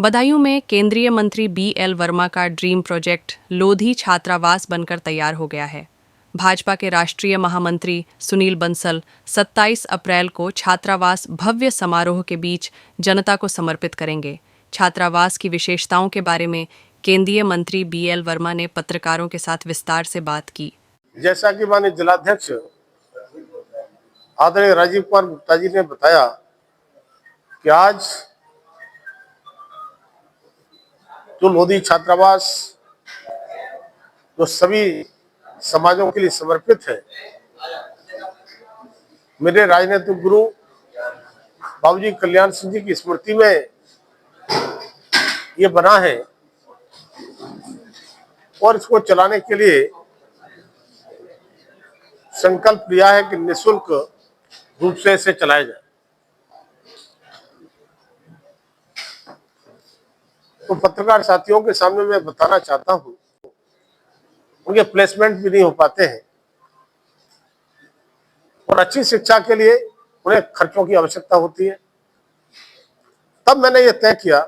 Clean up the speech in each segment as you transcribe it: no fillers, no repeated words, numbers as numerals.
बदायूं में केंद्रीय मंत्री BL वर्मा का ड्रीम प्रोजेक्ट लोधी छात्रावास बनकर तैयार हो गया है। भाजपा के राष्ट्रीय महामंत्री सुनील बंसल 27 अप्रैल को छात्रावास भव्य समारोह के बीच जनता को समर्पित करेंगे। छात्रावास की विशेषताओं के बारे में केंद्रीय मंत्री BL वर्मा ने पत्रकारों के साथ विस्तार से बात की। जैसा कि माननीय जिलाध्यक्ष आदरणीय राजीव कुमार गुप्ता जी ने बताया कि आज जो लोधी छात्रावास जो सभी समाजों के लिए समर्पित है, मेरे राजनीतिक गुरु बाबूजी कल्याण सिंह जी की स्मृति में ये बना है और इसको चलाने के लिए संकल्प लिया है कि निःशुल्क रूप से इसे चलाया जाए। तो पत्रकार साथियों के सामने मैं बताना चाहता हूं, उनके प्लेसमेंट भी नहीं हो पाते हैं और अच्छी शिक्षा के लिए उन्हें खर्चों की आवश्यकता होती है। तब मैंने ये तय किया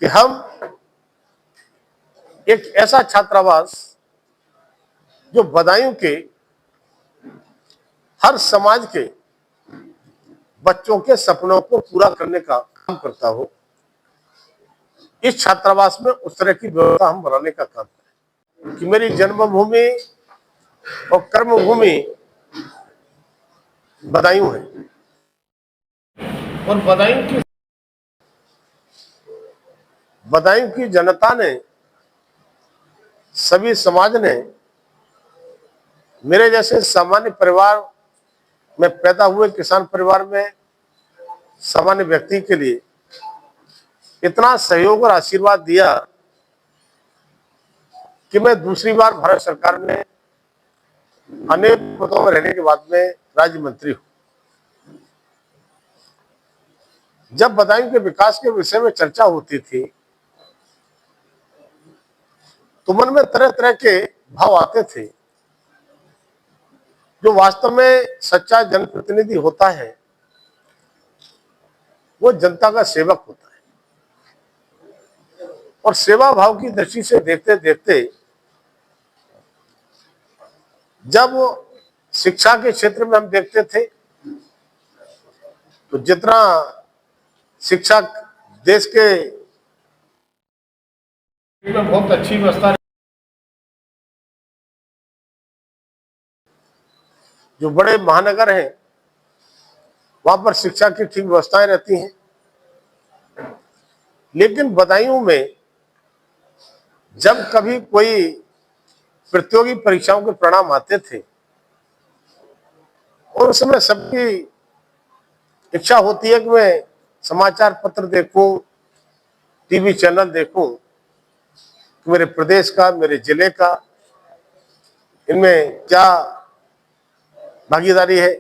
कि हम एक ऐसा छात्रावास जो बदायूं के हर समाज के बच्चों के सपनों को पूरा करने का काम करता हो, इस छात्रावास में उस तरह की व्यवस्था हम बनाने का काम करें कि मेरी जन्मभूमि और कर्मभूमि बदायूं है और बदायूं की जनता ने, सभी समाज ने मेरे जैसे सामान्य परिवार में पैदा हुए किसान परिवार में सामान्य व्यक्ति के लिए इतना सहयोग और आशीर्वाद दिया कि मैं दूसरी बार भारत सरकार में अनेक पदों में रहने के बाद में राज्य मंत्री हूं। जब बदायूं के विकास के विषय में चर्चा होती थी तो मन में तरह तरह के भाव आते थे। जो वास्तव में सच्चा जनप्रतिनिधि होता है वो जनता का सेवक होता है और सेवा भाव की दृष्टि से देखते देखते जब शिक्षा के क्षेत्र में हम देखते थे तो जितना शिक्षा देश के में बहुत अच्छी व्यवस्था, जो बड़े महानगर हैं वहां पर शिक्षा की ठीक व्यवस्थाएं रहती हैं, लेकिन बदायूं में जब कभी कोई प्रतियोगी परीक्षाओं के परिणाम आते थे और उस समय सबकी इच्छा होती है कि मैं समाचार पत्र देखूं, टीवी चैनल देखूं कि मेरे प्रदेश का, मेरे जिले का इनमें क्या भागीदारी है।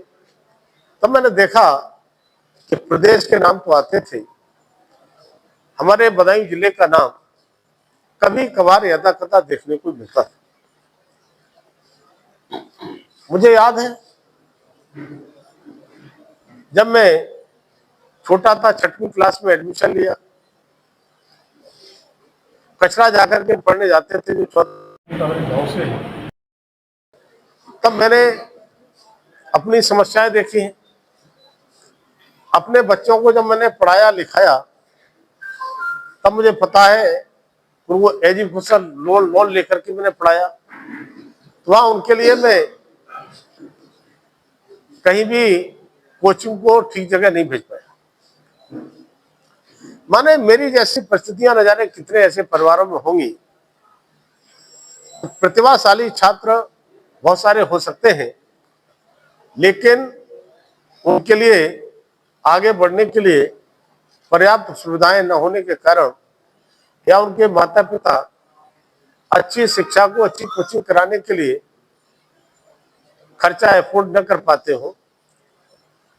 तब मैंने देखा कि प्रदेश के नाम तो आते थे, हमारे बदायूं जिले का नाम कभी कभार यदा कदा देखने को मिलता था। मुझे याद है जब मैं छोटा था, 6वीं क्लास में एडमिशन लिया, कचरा जाकर के पढ़ने जाते थे जो गांव से, तब मैंने अपनी समस्याएं देखी हैं। अपने बच्चों को जब मैंने पढ़ाया लिखाया तब मुझे पता है कि वो एजुकेशन लोन लेकर के मैंने पढ़ाया, तो वहां उनके लिए मैं कहीं भी कोचिंग को ठीक जगह नहीं भेज पाया। माने मेरी जैसी परिस्थितियां न जाने कितने ऐसे परिवारों में होंगी। प्रतिभाशाली छात्र बहुत सारे हो सकते हैं, लेकिन उनके लिए आगे बढ़ने के लिए पर्याप्त सुविधाएं न होने के कारण या उनके माता पिता अच्छी शिक्षा को, अच्छी कोचिंग कराने के लिए खर्चा एफोर्ड न कर पाते हो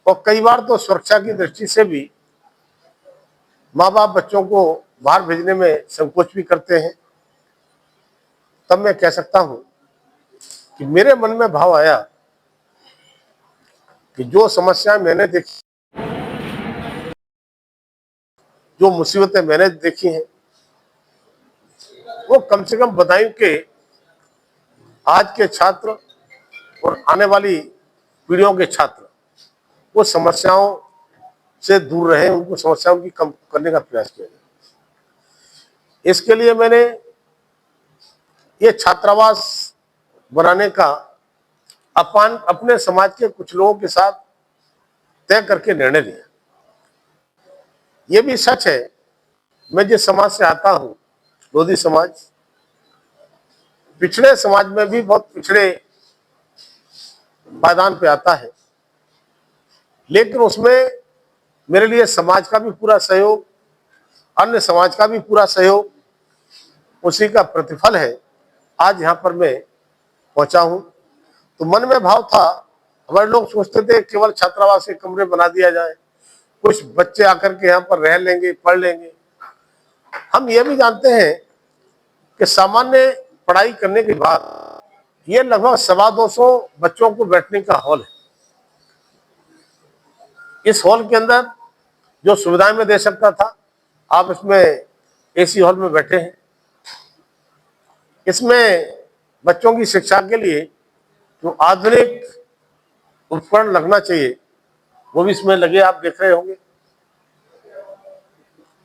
और कई बार तो सुरक्षा की दृष्टि से भी माँ बाप बच्चों को बाहर भेजने में संकोच भी करते हैं। तब मैं कह सकता हूं कि मेरे मन में भाव आया कि जो समस्या मैंने देखी, जो मुसीबतें मैंने देखी हैं वो कम से कम बदायूं के आज के छात्र और आने वाली पीढ़ियों के छात्र वो समस्याओं से दूर रहे, उनको समस्याओं की कम करने का प्रयास किया जाए। इसके लिए मैंने ये छात्रावास बनाने का अपने समाज के कुछ लोगों के साथ तय करके निर्णय लिया। ये भी सच है, मैं जिस समाज से आता हूं, लोधी समाज, पिछड़े समाज में भी बहुत पिछड़े पायदान पे आता है, लेकिन उसमें मेरे लिए समाज का भी पूरा सहयोग, अन्य समाज का भी पूरा सहयोग, उसी का प्रतिफल है आज यहाँ पर मैं पहुंचा हूं। तो मन में भाव था, हमारे लोग सोचते थे केवल छात्रावास के कमरे बना दिया जाए, कुछ बच्चे आकर के यहाँ पर रह लेंगे, पढ़ लेंगे। हम ये भी जानते हैं कि सामान्य पढ़ाई करने के बाद ये लगभग 250 बच्चों को बैठने का हॉल है। इस हॉल के अंदर जो सुविधाएं मैं दे सकता था, आप इसमें एसी हॉल में बैठे हैं। इसमें बच्चों की शिक्षा के लिए जो आधुनिक उपकरण लगना चाहिए वो भी इसमें लगे, आप देख रहे होंगे।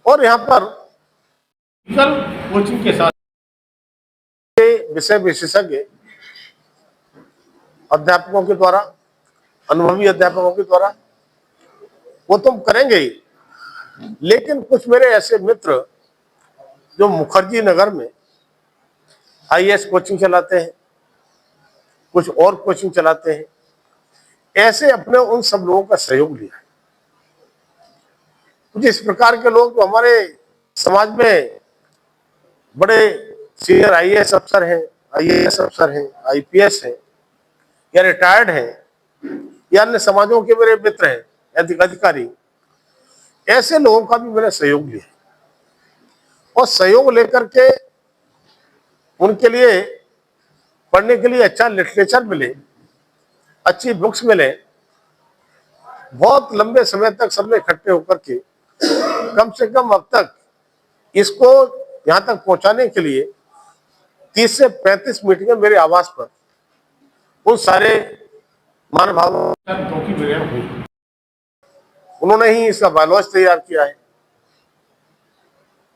और यहाँ पर कोचिंग के साथ विषय विशेषज्ञ अध्यापकों के द्वारा, अनुभवी अध्यापकों के द्वारा वो तुम करेंगे ही, लेकिन कुछ मेरे ऐसे मित्र जो मुखर्जी नगर में आईएएस कोचिंग चलाते हैं, कुछ और कोचिंग चलाते हैं, ऐसे अपने उन सब लोगों का सहयोग लिया है। कुछ इस प्रकार के लोग जो हमारे समाज में बड़े सीनियर आईएएस अफसर हैं, आईएएस अफसर हैं, आईपीएस हैं या रिटायर्ड हैं या अन्य समाजों के मेरे मित्र हैं, अधिकारी, ऐसे लोगों का भी मैंने सहयोग लिया और सहयोग लेकर के उनके लिए पढ़ने के लिए अच्छा लिटरेचर मिले, अच्छी बुक्स मिले। बहुत लंबे समय तक सबने इकट्ठे होकर के कम से कम अब तक इसको यहां तक पहुंचाने के लिए 30 से 35 मीटिंगें मेरे आवास पर उन सारे महानुभावों की हुई। उन्होंने ही इसका बायलॉज तैयार किया है,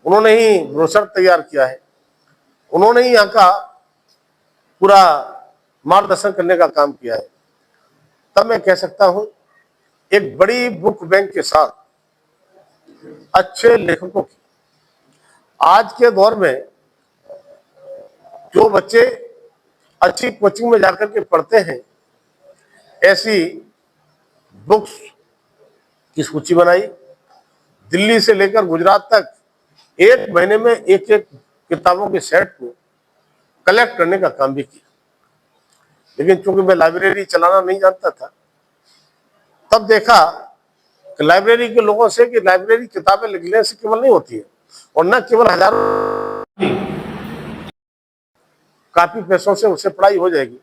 उन्होंने ही ब्रोशर तैयार किया है, उन्होंने ही यहाँ का पूरा मार्गदर्शन करने का काम किया है। तब मैं कह सकता हूं एक बड़ी बुक बैंक के साथ अच्छे लेखकों की, आज के दौर में जो बच्चे अच्छी कोचिंग में जाकर के पढ़ते हैं, ऐसी बुक्स की सूची बनाई। दिल्ली से लेकर गुजरात तक एक महीने में एक एक किताबों के सेट को कलेक्ट करने का काम भी किया। लेकिन चूंकि मैं लाइब्रेरी चलाना नहीं जानता था, तब देखा कि लाइब्रेरी के लोगों से कि लाइब्रेरी किताबें लिखने से केवल नहीं होती है, और न केवल हजारों काफी पैसों से उससे पढ़ाई हो जाएगी।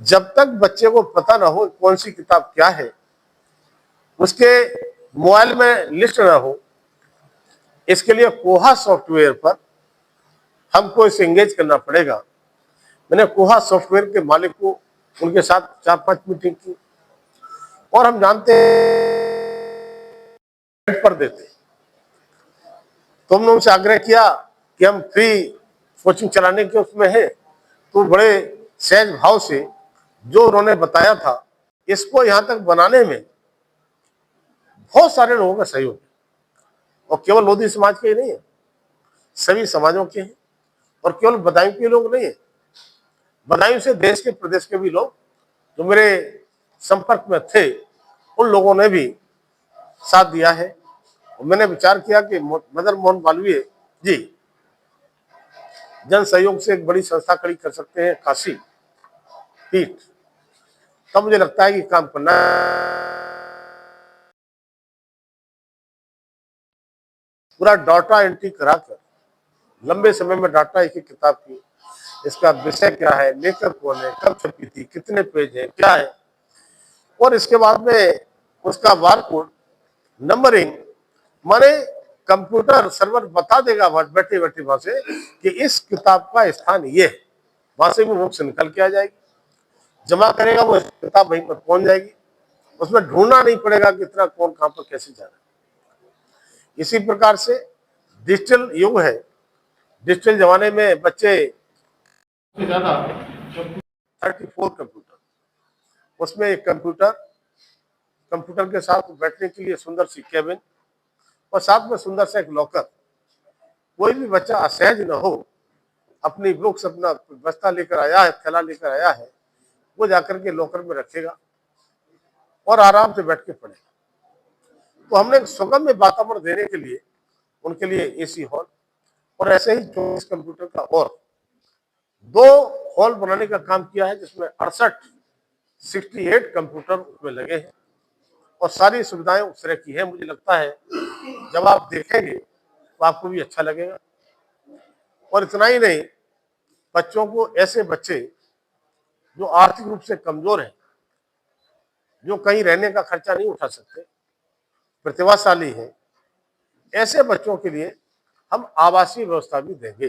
जब तक बच्चे को पता ना हो कौन सी किताब क्या है, उसके मोबाइल में लिस्ट ना हो, इसके लिए कोहा सॉफ्टवेयर पर हमको इसे एंगेज करना पड़ेगा। मैंने कोहा सॉफ्टवेयर के मालिक को, उनके साथ 4-5 मीटिंग की, और हम जानते हैं पर देते, तो हमने उनसे आग्रह किया कि हम फ्री कोचिंग चलाने के उसमें है, तो बड़े सहज भाव से जो उन्होंने बताया था, इसको यहां तक बनाने में बहुत सारे लोगों का सहयोग है, और केवल लोधी समाज के ही नहीं है, सभी समाजों के हैं, और केवल बदायूं के लोग नहीं है, बदायूं से देश के प्रदेश के भी लोग जो मेरे संपर्क में थे, उन लोगों ने भी साथ दिया है। और मैंने विचार किया कि मदन मोहन मालवीय जी जन सहयोग से एक बड़ी संस्था खड़ी कर सकते हैं, काशी पीठ। तब मुझे लगता है कि काम करना पूरा डाटा एंट्री कराकर लंबे समय में डाटा एक किताब की, इसका विषय क्या है, लेखक कौन है, कब छपी थी, कितने पेज है, क्या है, और इसके बाद में उसका बारकोड, नंबरिंग, माने कंप्यूटर सर्वर बता देगा बैठे बैठे वहां से कि इस किताब का स्थान ये है, वहां से भी बुक्स निकल के आ जाएगी, जमा करेगा वो किताब वहीं पर पहुंच जाएगी, उसमें ढूंढना नहीं पड़ेगा कि इतना कौन कहां पर कैसे जा रहा है। इसी प्रकार से डिजिटल युग है, डिजिटल जमाने में बच्चे ज्यादा 34 कंप्यूटर, उसमें एक कंप्यूटर के साथ बैठने के लिए सुंदर सी केबिन और साथ में सुंदर सा एक लॉकर। कोई भी बच्चा असहज न हो, अपनी बुक्स अपना बस्ता लेकर आया है, थैला लेकर आया है, वो जाकर के लॉकर में रखेगा और आराम से बैठ के पढ़ेगा। तो हमने सुगम्य वातावरण देने के लिए उनके लिए एसी हॉल और ऐसे ही 24 कंप्यूटर का और 2 हॉल बनाने का काम किया है, जिसमें 68 कंप्यूटर उसमें लगे हैं और सारी सुविधाएं उस तरह की है। मुझे लगता है जब आप देखेंगे तो आपको भी अच्छा लगेगा। और इतना ही नहीं, बच्चों को ऐसे बच्चे जो आर्थिक रूप से कमजोर हैं, जो कहीं रहने का खर्चा नहीं उठा सकते, प्रतिभाशाली हैं, ऐसे बच्चों के लिए हम आवासीय व्यवस्था भी देंगे।